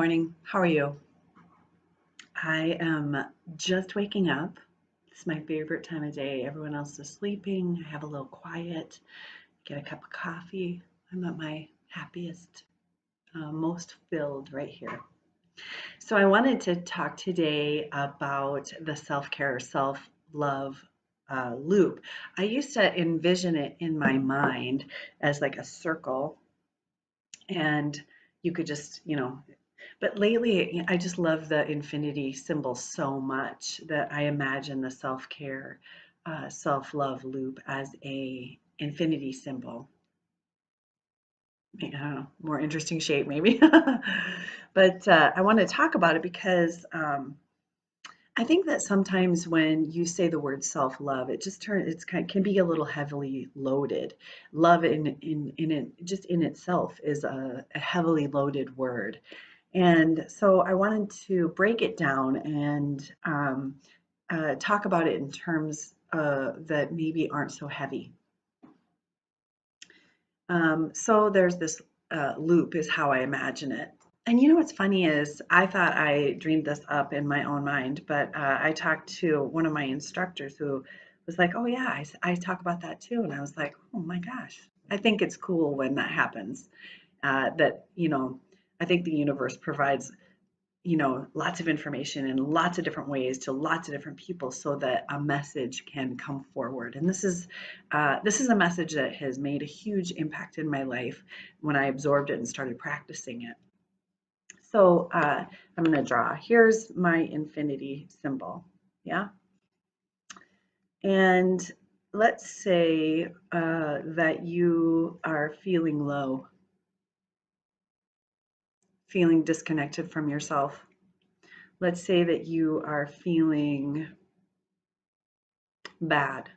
morning. How are you? I am just waking up. It's my favorite time of day. Everyone else is sleeping. I have a little quiet, get a cup of coffee. I'm at my happiest, most filled right here. So, I wanted to talk today about the self care, self love loop. I used to envision it in my mind as like a circle, and you could just, but lately, I just love the infinity symbol so much that I imagine the self-care, self-love loop as a infinity symbol. I don't know, more interesting shape maybe. But I want to talk about it because I think that sometimes when you say the word self-love, it just can be a little heavily loaded. Love in it just in itself is a heavily loaded word. And so I wanted to break it down and talk about it in terms that maybe aren't so heavy. So there's this loop, is how I imagine it. And you know what's funny is I thought I dreamed this up in my own mind, but I talked to one of my instructors who was like, "Oh yeah, I talk about that too," and I was like, "Oh my gosh, I think it's cool when that happens." That I think the universe provides lots of information in lots of different ways to lots of different people so that a message can come forward. And this is a message that has made a huge impact in my life when I absorbed it and started practicing it. So I'm going to draw. Here's my infinity symbol. Yeah. And let's say that you are feeling low, feeling disconnected from yourself. Let's say that you are feeling bad.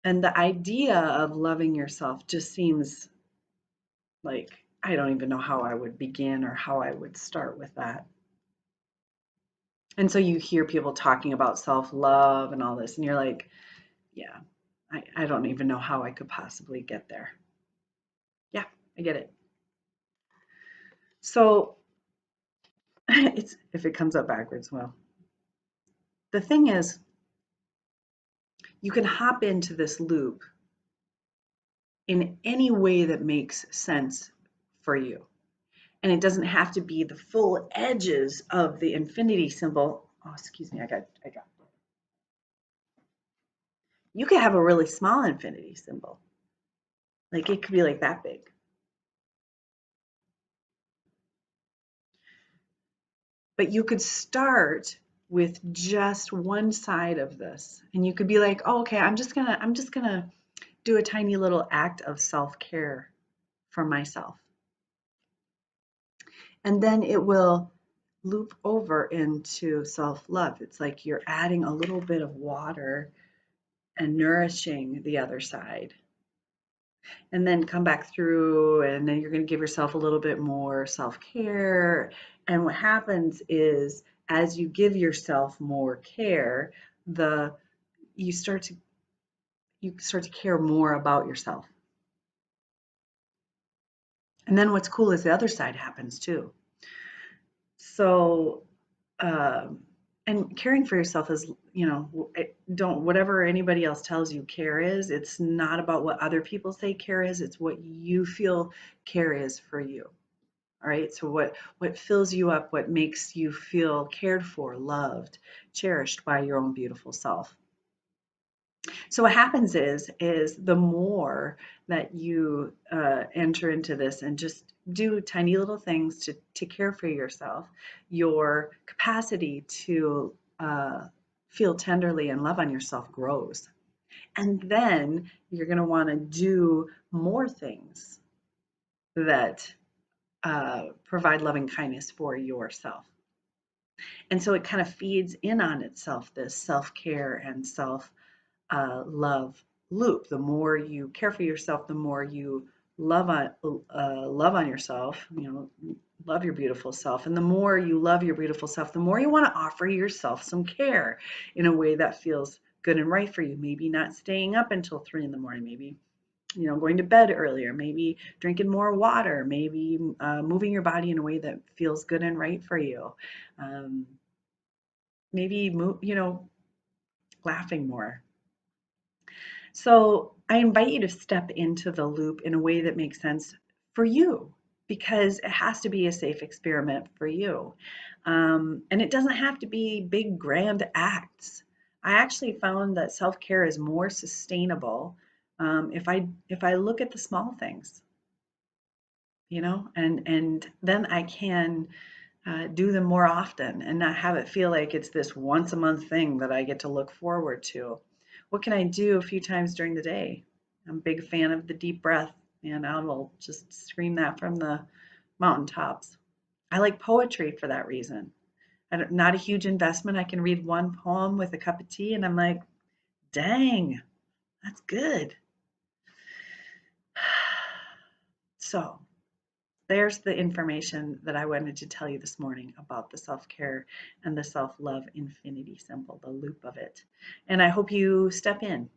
And the idea of loving yourself just seems like I don't even know how I would begin or how I would start with that. And so you hear people talking about self-love and all this, and you're like, yeah, I don't even know how I could possibly get there. Yeah, I get it. So it's if it comes up backwards, well, the thing is, you can hop into this loop in any way that makes sense for you. And it doesn't have to be the full edges of the infinity symbol. Oh, excuse me, I got. You could have a really small infinity symbol. Like it could be like that big. But you could start with just one side of this. And you could be like, "Oh, okay, I'm just going to do a tiny little act of self-care for myself." And then it will loop over into self-love. It's like you're adding a little bit of water and nourishing the other side. And then come back through, and then you're going to give yourself a little bit more self-care. And what happens is as you give yourself more care, the you start to care more about yourself. And then what's cool is the other side happens too. So um, and caring for yourself is, don't whatever anybody else tells you care is, it's not about what other people say care is, it's what you feel care is for you. All right. So what fills you up, what makes you feel cared for, loved, cherished by your own beautiful self. So what happens is the more that you enter into this and just do tiny little things to care for yourself, your capacity to feel tenderly and love on yourself grows. And then you're going to want to do more things that provide loving kindness for yourself. And so it kind of feeds in on itself, this self care and self love loop. The more you care for yourself, the more you love on yourself. Love your beautiful self, and the more you love your beautiful self, the more you want to offer yourself some care in a way that feels good and right for you. Maybe not staying up until 3 in the morning. Maybe going to bed earlier, maybe drinking more water, maybe moving your body in a way that feels good and right for you. Um, maybe laughing more. So I invite you to step into the loop in a way that makes sense for you, because it has to be a safe experiment for you. And it doesn't have to be big, grand acts. I actually found that self-care is more sustainable if I look at the small things, and then I can do them more often and not have it feel like it's this once a month thing that I get to look forward to. What can I do a few times during the day? I'm a big fan of the deep breath, and I will just scream that from the mountaintops. I like poetry for that reason. Not a huge investment. I can read one poem with a cup of tea, and I'm like, dang, that's good. So, there's the information that I wanted to tell you this morning about the self-care and the self-love infinity symbol, the loop of it. And I hope you step in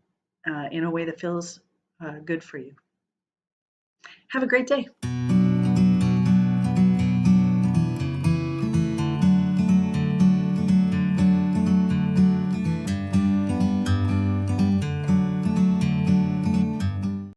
a way that feels good for you. Have a great day.